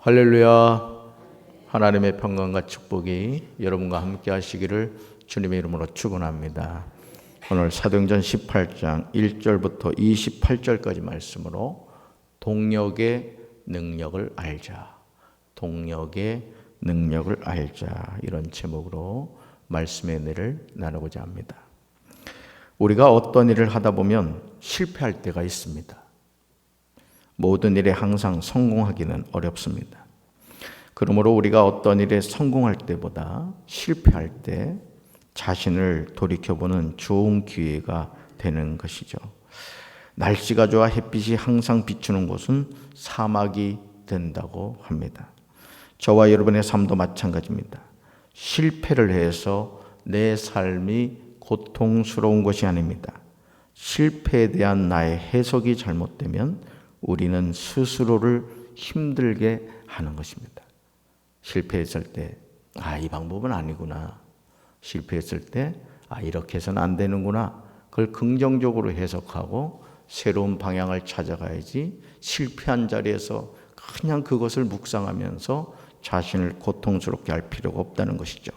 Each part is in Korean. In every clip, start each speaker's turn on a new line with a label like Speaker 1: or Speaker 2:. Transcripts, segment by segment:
Speaker 1: 할렐루야. 하나님의 평강과 축복이 여러분과 함께 하시기를 주님의 이름으로 축원합니다. 오늘 사도행전 18장 1절부터 28절까지 말씀으로 동력의 능력을 알자. 동력의 능력을 알자. 이런 제목으로 말씀의 은혜를 나누고자 합니다. 우리가 어떤 일을 하다 보면 실패할 때가 있습니다. 모든 일에 항상 성공하기는 어렵습니다. 그러므로 우리가 어떤 일에 성공할 때보다 실패할 때 자신을 돌이켜보는 좋은 기회가 되는 것이죠. 날씨가 좋아 햇빛이 항상 비추는 곳은 사막이 된다고 합니다. 저와 여러분의 삶도 마찬가지입니다. 실패를 해서 내 삶이 고통스러운 것이 아닙니다. 실패에 대한 나의 해석이 잘못되면 우리는 스스로를 힘들게 하는 것입니다. 실패했을 때, 이 방법은 아니구나. 실패했을 때, 이렇게 해서는 안 되는구나. 그걸 긍정적으로 해석하고 새로운 방향을 찾아가야지 실패한 자리에서 그냥 그것을 묵상하면서 자신을 고통스럽게 할 필요가 없다는 것이죠.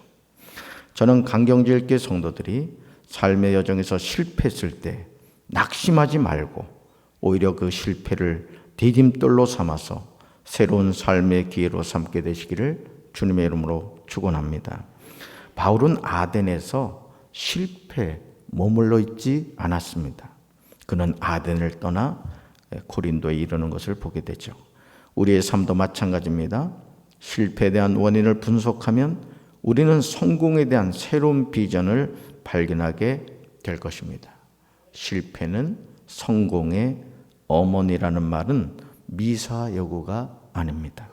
Speaker 1: 저는 강경제일교회 성도들이 삶의 여정에서 실패했을 때 낙심하지 말고 오히려 그 실패를 디딤돌로 삼아서 새로운 삶의 기회로 삼게 되시기를 주님의 이름으로 축원합니다. 바울은 아덴에서 실패 머물러 있지 않았습니다. 그는 아덴을 떠나 고린도에 이르는 것을 보게 되죠. 우리의 삶도 마찬가지입니다. 실패에 대한 원인을 분석하면 우리는 성공에 대한 새로운 비전을 발견하게 될 것입니다. 실패는 성공의 어머니라는 말은 미사여구가 아닙니다.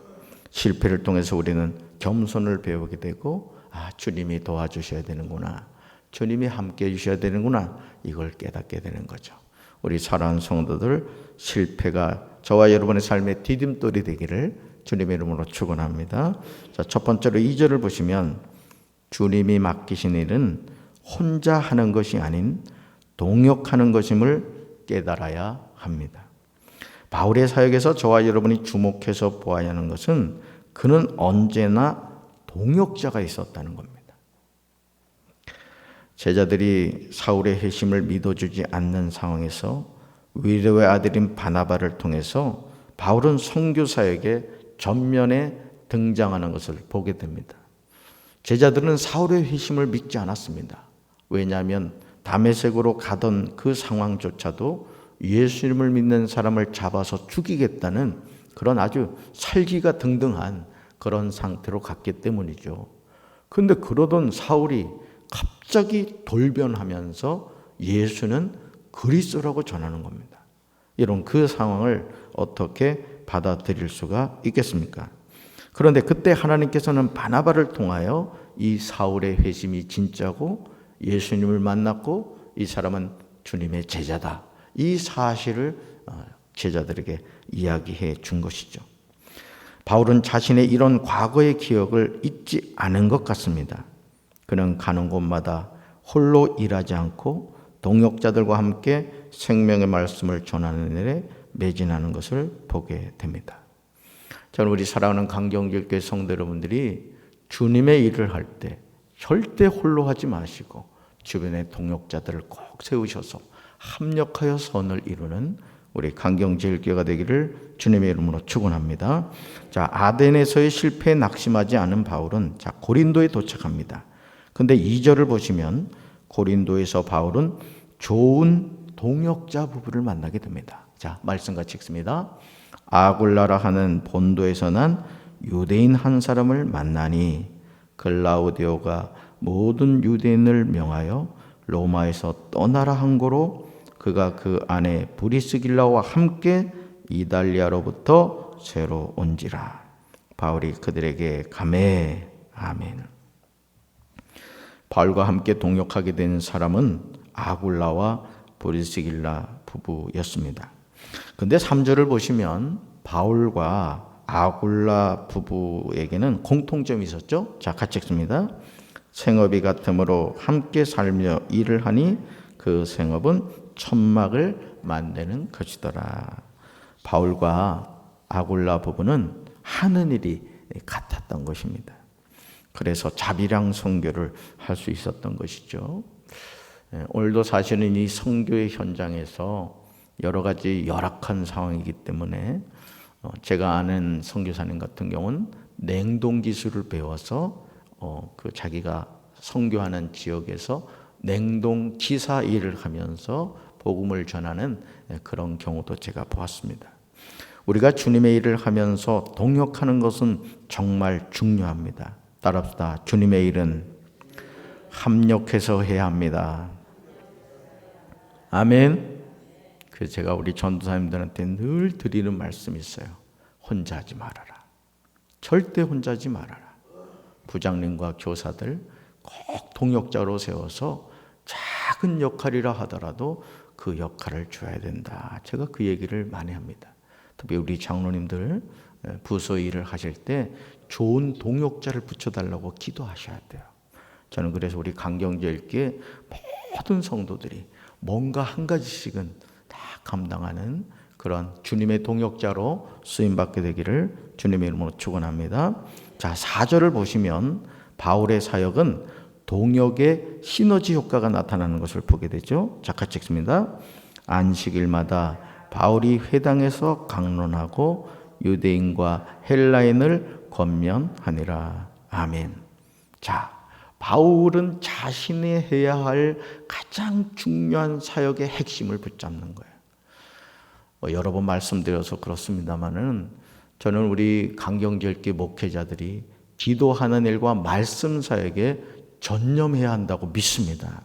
Speaker 1: 실패를 통해서 우리는 겸손을 배우게 되고 주님이 도와주셔야 되는구나. 주님이 함께 해주셔야 되는구나. 이걸 깨닫게 되는 거죠. 우리 사랑하는 성도들, 실패가 저와 여러분의 삶의 디딤돌이 되기를 주님의 이름으로 축원합니다. 자, 첫 번째로 2절을 보시면 주님이 맡기신 일은 혼자 하는 것이 아닌 동역하는 것임을 깨달아야 합니다. 바울의 사역에서 저와 여러분이 주목해서 보아야 하는 것은 그는 언제나 동역자가 있었다는 겁니다. 제자들이 사울의 회심을 믿어주지 않는 상황에서 위로의 아들인 바나바를 통해서 바울은 선교 사역에 전면에 등장하는 것을 보게 됩니다. 제자들은 사울의 회심을 믿지 않았습니다. 왜냐하면 다메섹으로 가던 그 상황조차도 예수님을 믿는 사람을 잡아서 죽이겠다는 그런 아주 살기가 등등한 그런 상태로 갔기 때문이죠. 그런데 그러던 사울이 갑자기 돌변하면서 예수는 그리스도라고 전하는 겁니다. 이런 그 상황을 어떻게 받아들일 수가 있겠습니까? 그런데 그때 하나님께서는 바나바를 통하여 이 사울의 회심이 진짜고 예수님을 만났고 이 사람은 주님의 제자다. 이 사실을 제자들에게 이야기해 준 것이죠. 바울은 자신의 이런 과거의 기억을 잊지 않은 것 같습니다. 그는 가는 곳마다 홀로 일하지 않고 동역자들과 함께 생명의 말씀을 전하는 일에 매진하는 것을 보게 됩니다. 저는 우리 사랑하는 강경제일교회 성도 여러분들이 주님의 일을 할 때 절대 홀로 하지 마시고 주변의 동역자들을 꼭 세우셔서 합력하여 선을 이루는 우리 강경제일교회가 되기를 주님의 이름으로 축원합니다. 자, 아덴에서의 실패에 낙심하지 않은 바울은 고린도에 도착합니다. 근데 2절을 보시면 고린도에서 바울은 좋은 동역자 부부를 만나게 됩니다. 자, 말씀 같이 읽습니다. 아굴라라 하는 본도에서 난 유대인 한 사람을 만나니 글라우디오가 모든 유대인을 명하여 로마에서 떠나라 한 거로 그가 그 아내 브리스길라와 함께 이달리아로부터 새로 온지라. 바울이 그들에게 가매. 아멘. 바울과 함께 동역하게 된 사람은 아굴라와 브리스길라 부부였습니다. 근데 3절을 보시면 바울과 아굴라 부부에게는 공통점이 있었죠. 자, 같이 읽습니다. 생업이 같으므로 함께 살며 일을 하니 그 생업은 천막을 만드는 것이더라. 바울과 아굴라 부부는 하는 일이 같았던 것입니다. 그래서 자비랑 선교를 할 수 있었던 것이죠. 오늘도 사실은 이 선교의 현장에서 여러 가지 열악한 상황이기 때문에 제가 아는 선교사님 같은 경우는 냉동 기술을 배워서 그 자기가 선교하는 지역에서 냉동 기사 일을 하면서 복음을 전하는 그런 경우도 제가 보았습니다. 우리가 주님의 일을 하면서 동역하는 것은 정말 중요합니다. 따라합시다. 주님의 일은 합력해서 해야 합니다. 아멘. 그래서 제가 우리 전도사님들한테 늘 드리는 말씀이 있어요. 혼자 하지 말아라. 절대 혼자 하지 말아라. 부장님과 교사들 꼭 동역자로 세워서 작은 역할이라 하더라도 그 역할을 줘야 된다. 제가 그 얘기를 많이 합니다. 특히 우리 장로님들 부서 일을 하실 때 좋은 동역자를 붙여달라고 기도하셔야 돼요. 저는 그래서 우리 강경제일교회 모든 성도들이 뭔가 한 가지씩은 다 감당하는 그런 주님의 동역자로 쓰임받게 되기를 주님의 이름으로 축원합니다. 자, 4절을 보시면 바울의 사역은 동역의 시너지 효과가 나타나는 것을 보게 되죠. 자, 같이 읽습니다. 안식일마다 바울이 회당에서 강론하고 유대인과 헬라인을 권면하니라. 아멘. 자, 바울은 자신이 해야 할 가장 중요한 사역의 핵심을 붙잡는 거예요. 여러 번 말씀드려서 그렇습니다만은 저는 우리 강경제일교회 목회자들이 기도하는 일과 말씀 사역에 전념해야 한다고 믿습니다.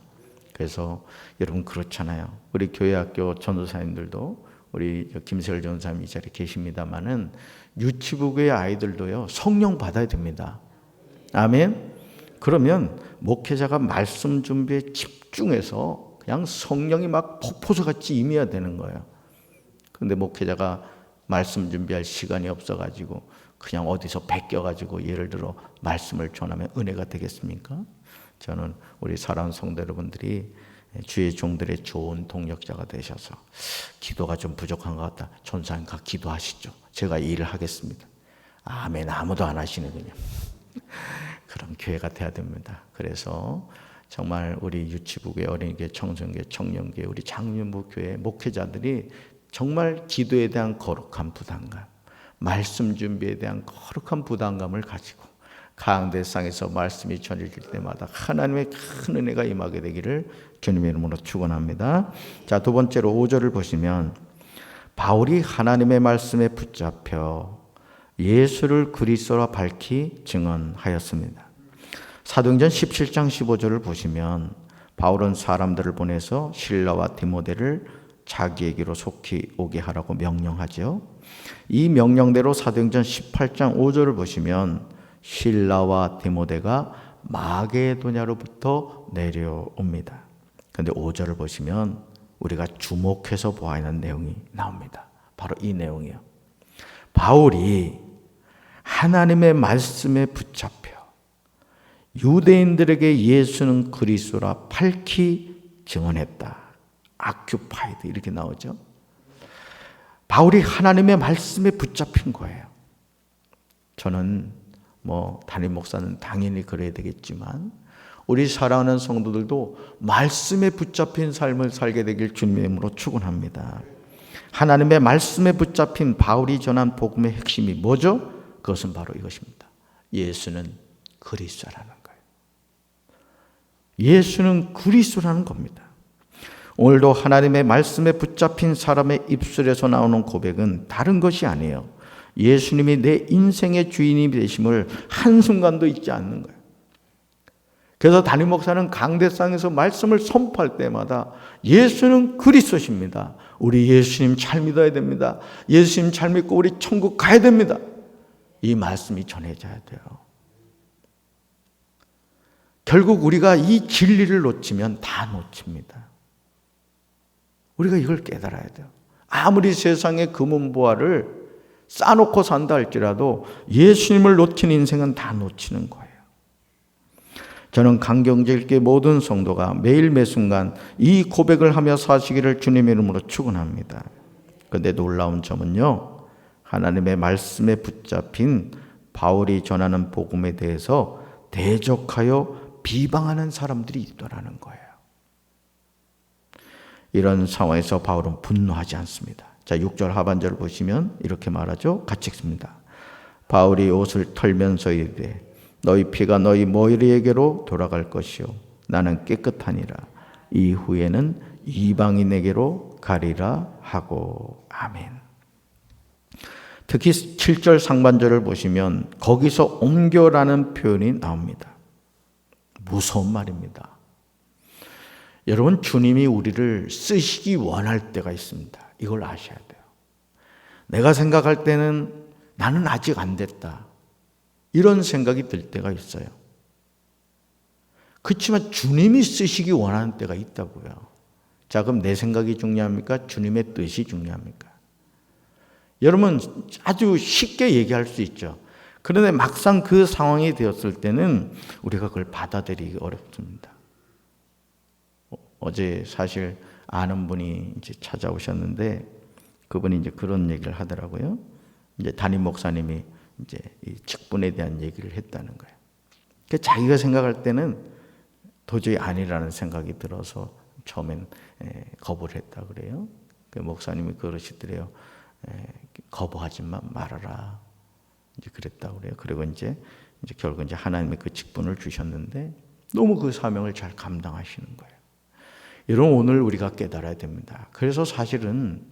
Speaker 1: 그래서 여러분 그렇잖아요. 우리 교회학교 전도사님들도 우리 김세열 전사님 이 자리에 계십니다만은 유치부교의 아이들도요 성령 받아야 됩니다. 아멘. 그러면 목회자가 말씀 준비에 집중해서 그냥 성령이 막 폭포수같이 임해야 되는 거예요. 그런데 목회자가 말씀 준비할 시간이 없어가지고 그냥 어디서 베껴가지고 예를 들어 말씀을 전하면 은혜가 되겠습니까? 저는 우리 사랑하는 성도 여러분들이 주의 종들의 좋은 동역자가 되셔서 기도가 좀 부족한 것 같다. 전사님 가 기도하시죠. 제가 일을 하겠습니다. 아멘. 아무도 안 하시네 그냥. 그런 교회가 돼야 됩니다. 그래서 정말 우리 유치부교회, 어린이교회, 청소년교회, 청년교회, 우리 장년부교회 목회자들이 정말 기도에 대한 거룩한 부담감, 말씀 준비에 대한 거룩한 부담감을 가지고 가운데상에서 말씀이 전해질 때마다 하나님의 큰 은혜가 임하게 되기를 주님의 이름으로 축원합니다. 자, 두 번째로 5절을 보시면 바울이 하나님의 말씀에 붙잡혀 예수를 그리스도라 밝히 증언하였습니다. 사도행전 17장 15절을 보시면 바울은 사람들을 보내서 실라와 디모데를 자기에게로 속히 오게 하라고 명령하죠. 이 명령대로 사도행전 18장 5절을 보시면 실라와 디모데가 마게도냐로부터 내려옵니다. 그런데 5절을 보시면 우리가 주목해서 보아야 하는 내용이 나옵니다. 바로 이 내용이에요. 바울이 하나님의 말씀에 붙잡혀 유대인들에게 예수는 그리스도라 밝히 증언했다. 아큐파이드 이렇게 나오죠. 바울이 하나님의 말씀에 붙잡힌 거예요. 저는 담임 목사는 당연히 그래야 되겠지만 우리 사랑하는 성도들도 말씀에 붙잡힌 삶을 살게 되길 주님의 이름으로 축원합니다. 하나님의 말씀에 붙잡힌 바울이 전한 복음의 핵심이 뭐죠? 그것은 바로 이것입니다. 예수는 그리스도라는 거예요. 예수는 그리스도라는 겁니다. 오늘도 하나님의 말씀에 붙잡힌 사람의 입술에서 나오는 고백은 다른 것이 아니에요. 예수님이 내 인생의 주인이 되심을 한순간도 잊지 않는 거예요. 그래서 담임 목사는 강대상에서 말씀을 선포할 때마다 예수는 그리스도십니다. 우리 예수님 잘 믿어야 됩니다. 예수님 잘 믿고 우리 천국 가야 됩니다. 이 말씀이 전해져야 돼요. 결국 우리가 이 진리를 놓치면 다 놓칩니다. 우리가 이걸 깨달아야 돼요. 아무리 세상의 금은보화를 쌓아놓고 산다 할지라도 예수님을 놓친 인생은 다 놓치는 거예요. 저는 강경제일교회 모든 성도가 매일 매순간 이 고백을 하며 사시기를 주님의 이름으로 축원합니다. 그런데 놀라운 점은요, 하나님의 말씀에 붙잡힌 바울이 전하는 복음에 대해서 대적하여 비방하는 사람들이 있더라는 거예요. 이런 상황에서 바울은 분노하지 않습니다. 자, 6절 하반절을 보시면 이렇게 말하죠. 같이 읽습니다. 바울이 옷을 털면서 이르되 너희 피가 너희 머리에게로 돌아갈 것이요 나는 깨끗하니라. 이후에는 이방인에게로 가리라 하고. 아멘. 특히 7절 상반절을 보시면 거기서 옮겨라는 표현이 나옵니다. 무서운 말입니다. 여러분, 주님이 우리를 쓰시기 원할 때가 있습니다. 이걸 아셔야 돼요. 내가 생각할 때는 나는 아직 안 됐다, 이런 생각이 들 때가 있어요. 그렇지만 주님이 쓰시기 원하는 때가 있다고요. 자, 그럼 내 생각이 중요합니까? 주님의 뜻이 중요합니까? 여러분, 아주 쉽게 얘기할 수 있죠. 그런데 막상 그 상황이 되었을 때는 우리가 그걸 받아들이기 어렵습니다. 어제 사실 아는 분이 이제 찾아오셨는데 그분이 이제 그런 얘기를 하더라고요. 이제 담임 목사님이 이제 이 직분에 대한 얘기를 했다는 거예요. 그러니까 자기가 생각할 때는 도저히 아니라는 생각이 들어서 처음엔 거부를 했다 그래요. 그 목사님이 그러시더래요. 거부하지 말아라. 이제 그랬다 그래요. 그리고 이제 결국 이제 하나님이 그 직분을 주셨는데 너무 그 사명을 잘 감당하시는 거예요. 여러분, 오늘 우리가 깨달아야 됩니다. 그래서 사실은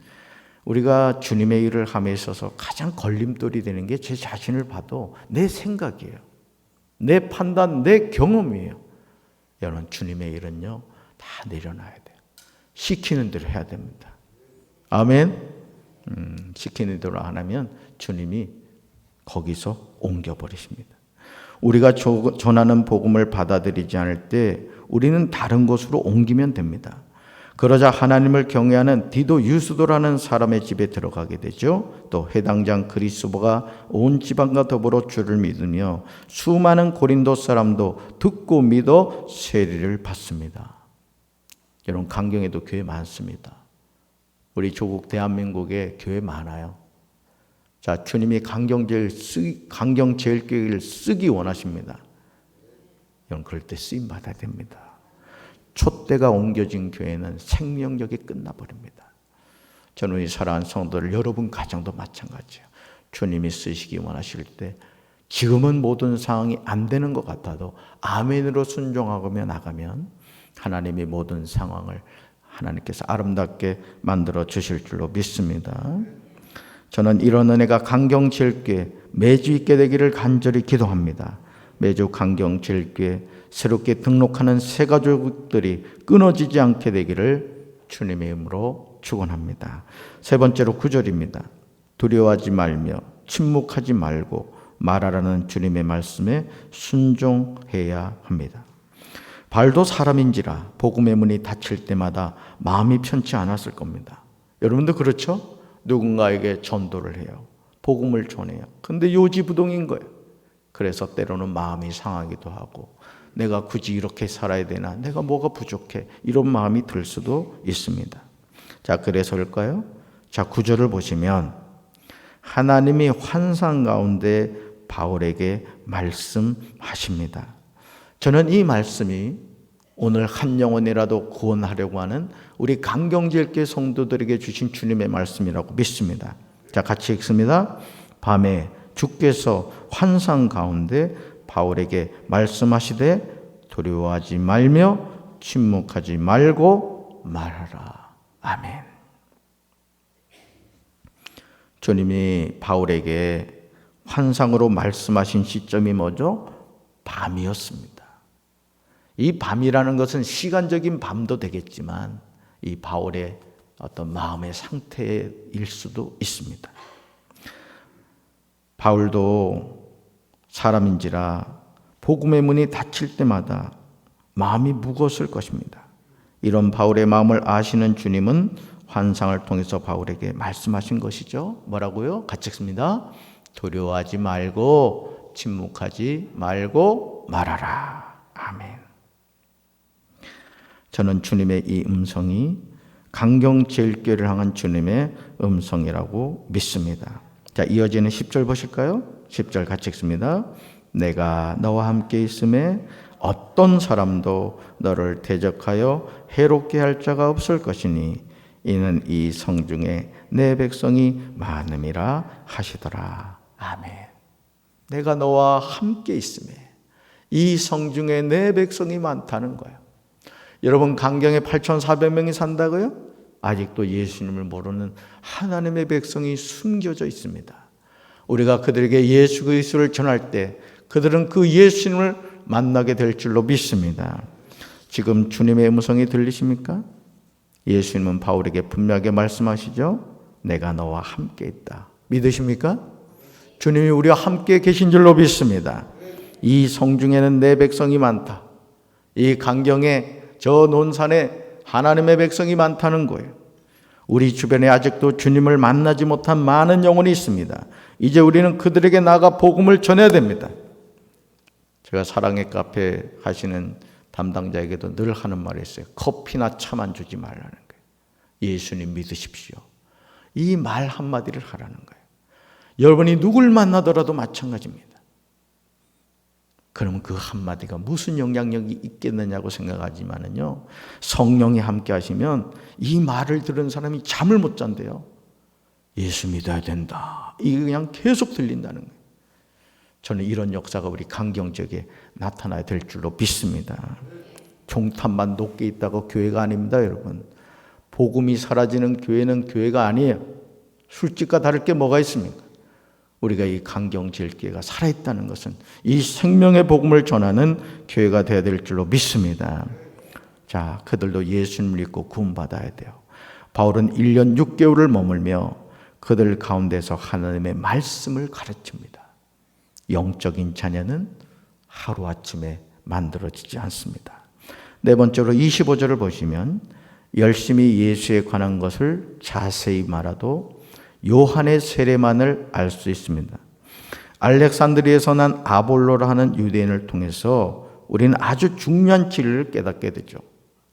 Speaker 1: 우리가 주님의 일을 함에 있어서 가장 걸림돌이 되는 게 제 자신을 봐도 내 생각이에요. 내 판단, 내 경험이에요. 여러분, 주님의 일은요, 다 내려놔야 돼요. 시키는 대로 해야 됩니다. 아멘. 시키는 대로 안 하면 주님이 거기서 옮겨버리십니다. 우리가 전하는 복음을 받아들이지 않을 때 우리는 다른 곳으로 옮기면 됩니다. 그러자 하나님을 경외하는 디도 유스도라는 사람의 집에 들어가게 되죠. 또 해당장 그리스도가 온 지방과 더불어 주를 믿으며 수많은 고린도 사람도 듣고 믿어 세례를 받습니다. 여러분, 강경에도 교회 많습니다. 우리 조국 대한민국에 교회 많아요. 자, 주님이 강경제일교회를 쓰기 원하십니다. 여러분, 그럴 때 쓰임 받아야 됩니다. 촛대가 옮겨진 교회는 생명력이 끝나버립니다. 저는 이 사랑하는 성도들, 여러분 가정도 마찬가지예요. 주님이 쓰시기 원하실 때 지금은 모든 상황이 안 되는 것 같아도 아멘으로 순종하고 나가면 하나님이 모든 상황을 하나님께서 아름답게 만들어 주실 줄로 믿습니다. 저는 이런 은혜가 강경제일교회 매주 있게 되기를 간절히 기도합니다. 매주 강경제일교회 새롭게 등록하는 새 가족들이 끊어지지 않게 되기를 주님의 이름으로 축원합니다. 세 번째로 9절입니다. 두려워하지 말며 침묵하지 말고 말하라는 주님의 말씀에 순종해야 합니다. 바울도 사람인지라 복음의 문이 닫힐 때마다 마음이 편치 않았을 겁니다. 여러분도 그렇죠? 누군가에게 전도를 해요. 복음을 전해요. 근데 요지부동인 거예요. 그래서 때로는 마음이 상하기도 하고 내가 굳이 이렇게 살아야 되나? 내가 뭐가 부족해? 이런 마음이 들 수도 있습니다. 자, 그래서일까요? 자, 9절을 보시면 하나님이 환상 가운데 바울에게 말씀하십니다. 저는 이 말씀이 오늘 한 영혼이라도 구원하려고 하는 우리 강경제일교회 성도들에게 주신 주님의 말씀이라고 믿습니다. 자, 같이 읽습니다. 밤에 주께서 환상 가운데 바울에게 말씀하시되 두려워하지 말며 침묵하지 말고 말하라. 아멘. 주님이 바울에게 환상으로 말씀하신 시점이 뭐죠? 밤이었습니다. 이 밤이라는 것은 시간적인 밤도 되겠지만 이 바울의 어떤 마음의 상태일 수도 있습니다. 바울도 사람인지라 복음의 문이 닫힐 때마다 마음이 무거웠을 것입니다. 이런 바울의 마음을 아시는 주님은 환상을 통해서 바울에게 말씀하신 것이죠. 뭐라고요? 같이 읽습니다. 두려워하지 말고 침묵하지 말고 말하라. 아멘. 저는 주님의 이 음성이 강경제일교회를 향한 주님의 음성이라고 믿습니다. 자, 이어지는 10절 보실까요? 10절 같이 읽습니다. 내가 너와 함께 있음에 어떤 사람도 너를 대적하여 해롭게 할 자가 없을 것이니 이는 이 성중에 내 백성이 많음이라 하시더라. 아멘. 내가 너와 함께 있음에 이 성중에 내 백성이 많다는 거예요. 여러분, 강경에 8,400명이 산다고요? 아직도 예수님을 모르는 하나님의 백성이 숨겨져 있습니다. 우리가 그들에게 예수 그리스도를 전할 때 그들은 그 예수님을 만나게 될 줄로 믿습니다. 지금 주님의 음성이 들리십니까? 예수님은 바울에게 분명하게 말씀하시죠. 내가 너와 함께 있다. 믿으십니까? 주님이 우리와 함께 계신 줄로 믿습니다. 이 성중에는 내 백성이 많다. 이 강경에 저 논산에 하나님의 백성이 많다는 거예요. 우리 주변에 아직도 주님을 만나지 못한 많은 영혼이 있습니다. 이제 우리는 그들에게 나가 복음을 전해야 됩니다. 제가 사랑의 카페 하시는 담당자에게도 늘 하는 말이 있어요. 커피나 차만 주지 말라는 거예요. 예수님 믿으십시오. 이 말 한마디를 하라는 거예요. 여러분이 누굴 만나더라도 마찬가지입니다. 그러면 그 한마디가 무슨 영향력이 있겠느냐고 생각하지만은요, 성령이 함께 하시면 이 말을 들은 사람이 잠을 못 잔대요. 예수 믿어야 된다. 이게 그냥 계속 들린다는 거예요. 저는 이런 역사가 우리 강경 지역에 나타나야 될 줄로 믿습니다. 종탑만 높게 있다고 교회가 아닙니다, 여러분. 복음이 사라지는 교회는 교회가 아니에요. 술집과 다를 게 뭐가 있습니까? 우리가 이 강경제일교회가 살아있다는 것은 이 생명의 복음을 전하는 교회가 되어야 될 줄로 믿습니다. 자, 그들도 예수님을 믿고 구원받아야 돼요. 바울은 1년 6개월을 머물며 그들 가운데서 하나님의 말씀을 가르칩니다. 영적인 자녀는 하루아침에 만들어지지 않습니다. 네 번째로 25절을 보시면 열심히 예수에 관한 것을 자세히 말하도 요한의 세례만을 알 수 있습니다. 알렉산드리에서 난 아볼로라 하는 유대인을 통해서 우리는 아주 중요한 진리를 깨닫게 되죠.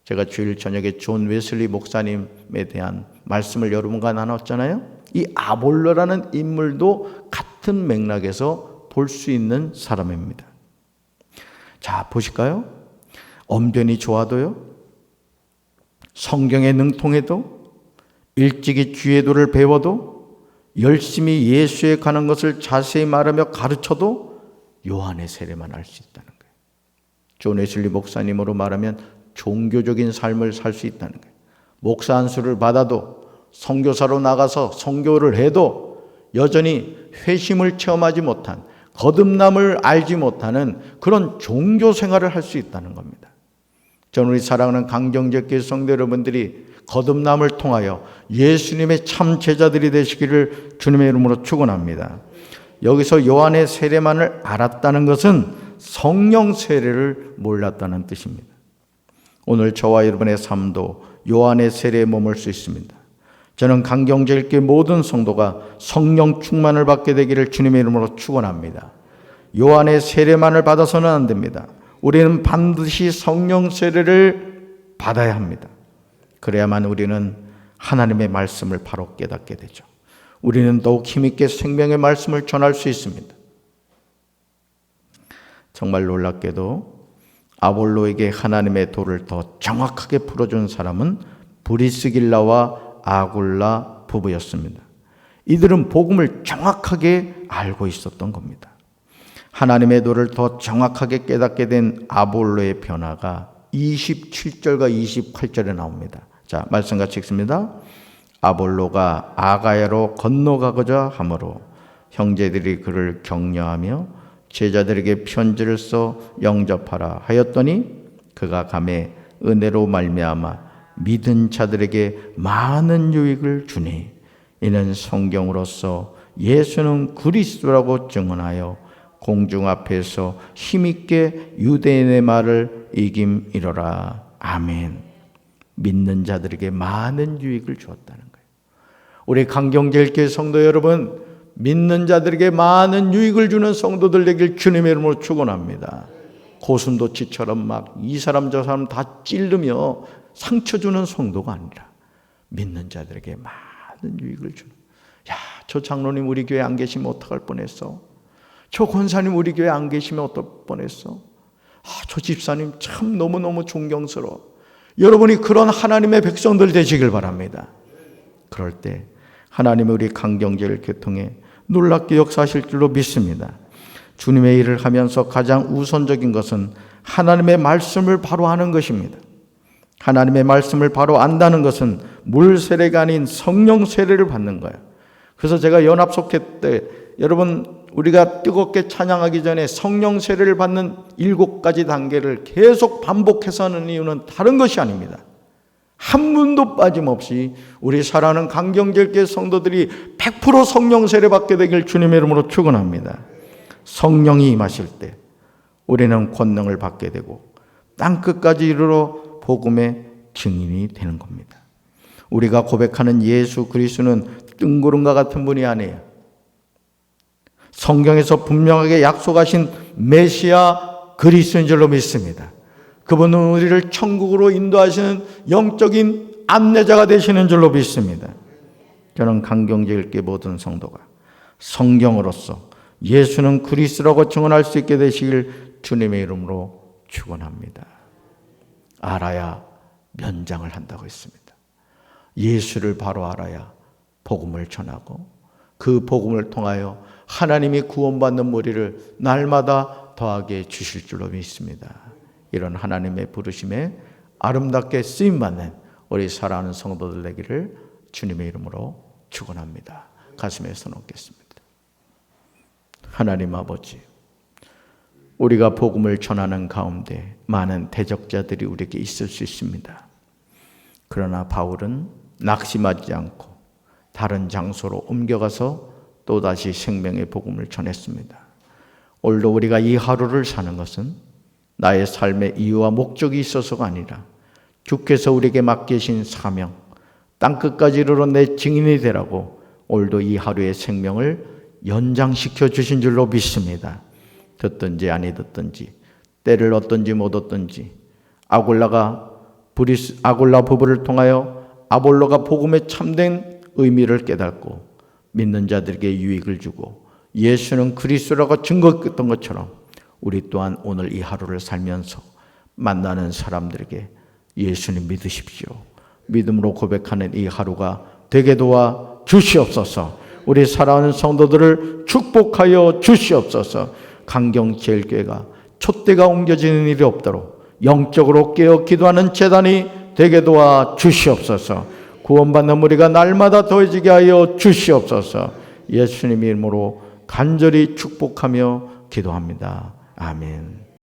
Speaker 1: 제가 주일 저녁에 존 웨슬리 목사님에 대한 말씀을 여러분과 나눴잖아요. 이 아볼로라는 인물도 같은 맥락에서 볼 수 있는 사람입니다. 자, 보실까요? 언변이 좋아도요, 성경에 능통해도, 일찍이 주의도를 배워도, 열심히 예수에 관한 것을 자세히 말하며 가르쳐도 요한의 세례만 알 수 있다는 거예요. 존 웨슬리 목사님으로 말하면 종교적인 삶을 살 수 있다는 거예요. 목사 안수를 받아도, 선교사로 나가서 선교를 해도 여전히 회심을 체험하지 못한, 거듭남을 알지 못하는 그런 종교 생활을 할 수 있다는 겁니다. 저는 우리 사랑하는 강경제교회 성도 여러분들이 거듭남을 통하여 예수님의 참 제자들이 되시기를 주님의 이름으로 축원합니다. 여기서 요한의 세례만을 알았다는 것은 성령 세례를 몰랐다는 뜻입니다. 오늘 저와 여러분의 삶도 요한의 세례에 머물 수 있습니다. 저는 강경제일교회 모든 성도가 성령 충만을 받게 되기를 주님의 이름으로 축원합니다. 요한의 세례만을 받아서는 안 됩니다. 우리는 반드시 성령 세례를 받아야 합니다. 그래야만 우리는 하나님의 말씀을 바로 깨닫게 되죠. 우리는 더욱 힘있게 생명의 말씀을 전할 수 있습니다. 정말 놀랍게도 아볼로에게 하나님의 도를 더 정확하게 풀어준 사람은 브리스길라와 아굴라 부부였습니다. 이들은 복음을 정확하게 알고 있었던 겁니다. 하나님의 도를 더 정확하게 깨닫게 된 아볼로의 변화가 27절과 28절에 나옵니다. 자, 말씀 같이 읽습니다. 아볼로가 아가야로 건너가고자 하므로 형제들이 그를 격려하며 제자들에게 편지를 써 영접하라 하였더니 그가 감에 은혜로 말미암아 믿은 자들에게 많은 유익을 주니 이는 성경으로서 예수는 그리스도라고 증언하여 공중 앞에서 힘있게 유대인의 말을 이김이로라. 아멘. 믿는 자들에게 많은 유익을 주었다는 거예요. 우리 강경제일교회 성도 여러분, 믿는 자들에게 많은 유익을 주는 성도들 되길 주님의 이름으로 축원합니다. 고슴도치처럼 막 이 사람 저 사람 다 찌르며 상처 주는 성도가 아니라 믿는 자들에게 많은 유익을 주는, 야, 저 장로님 우리 교회 안 계시면 어떡할 뻔했어. 저 권사님 우리 교회 안 계시면 어떨 뻔했어. 저 집사님 참 너무너무 존경스러워. 여러분이 그런 하나님의 백성들 되시길 바랍니다. 그럴 때 하나님이 우리 강경제를 교통해 놀랍게 역사하실 줄로 믿습니다. 주님의 일을 하면서 가장 우선적인 것은 하나님의 말씀을 바로 아는 것입니다. 하나님의 말씀을 바로 안다는 것은 물 세례가 아닌 성령 세례를 받는 거예요. 그래서 제가 연합속회 때 여러분 우리가 뜨겁게 찬양하기 전에 성령 세례를 받는 7가지 단계를 계속 반복해서 하는 이유는 다른 것이 아닙니다. 한 분도 빠짐없이 우리 사랑하는 강경제일교회 성도들이 100% 성령 세례 받게 되길 주님의 이름으로 축원합니다. 성령이 임하실 때 우리는 권능을 받게 되고 땅끝까지 이르러 복음의 증인이 되는 겁니다. 우리가 고백하는 예수 그리스도는 뜬구름과 같은 분이 아니에요. 성경에서 분명하게 약속하신 메시아 그리스도인 줄로 믿습니다. 그분은 우리를 천국으로 인도하시는 영적인 안내자가 되시는 줄로 믿습니다. 저는 강경제일교회 모든 성도가 성경으로서 예수는 그리스도라고 증언할 수 있게 되시길 주님의 이름으로 축원합니다. 알아야 면장을 한다고 했습니다. 예수를 바로 알아야 복음을 전하고 그 복음을 통하여 하나님이 구원받는 머리를 날마다 더하게 주실 줄로 믿습니다. 이런 하나님의 부르심에 아름답게 쓰임받는 우리 사랑하는 성도들 되기를 주님의 이름으로 축원합니다. 가슴에 손 얹겠습니다. 하나님 아버지, 우리가 복음을 전하는 가운데 많은 대적자들이 우리에게 있을 수 있습니다. 그러나 바울은 낙심하지 않고 다른 장소로 옮겨가서 또다시 생명의 복음을 전했습니다. 오늘도 우리가 이 하루를 사는 것은 나의 삶의 이유와 목적이 있어서가 아니라 주께서 우리에게 맡기신 사명, 땅끝까지 이르러 내 증인이 되라고 오늘도 이 하루의 생명을 연장시켜 주신 줄로 믿습니다. 듣든지 아니 듣든지 때를 얻든지 못 얻든지 아골라 부부를 통하여 아볼로가 복음의 참된 의미를 깨닫고 믿는 자들에게 유익을 주고 예수는 그리스도라고 증거했던 것처럼 우리 또한 오늘 이 하루를 살면서 만나는 사람들에게 예수님 믿으십시오, 믿음으로 고백하는 이 하루가 되게 도와 주시옵소서. 우리 사랑하는 성도들을 축복하여 주시옵소서. 강경제일교회가 촛대가 옮겨지는 일이 없도록 영적으로 깨어 기도하는 제단이 되게 도와 주시옵소서. 구원받는 우리가 날마다 더해지게 하여 주시옵소서. 예수님의 이름으로 간절히 축복하며 기도합니다. 아멘.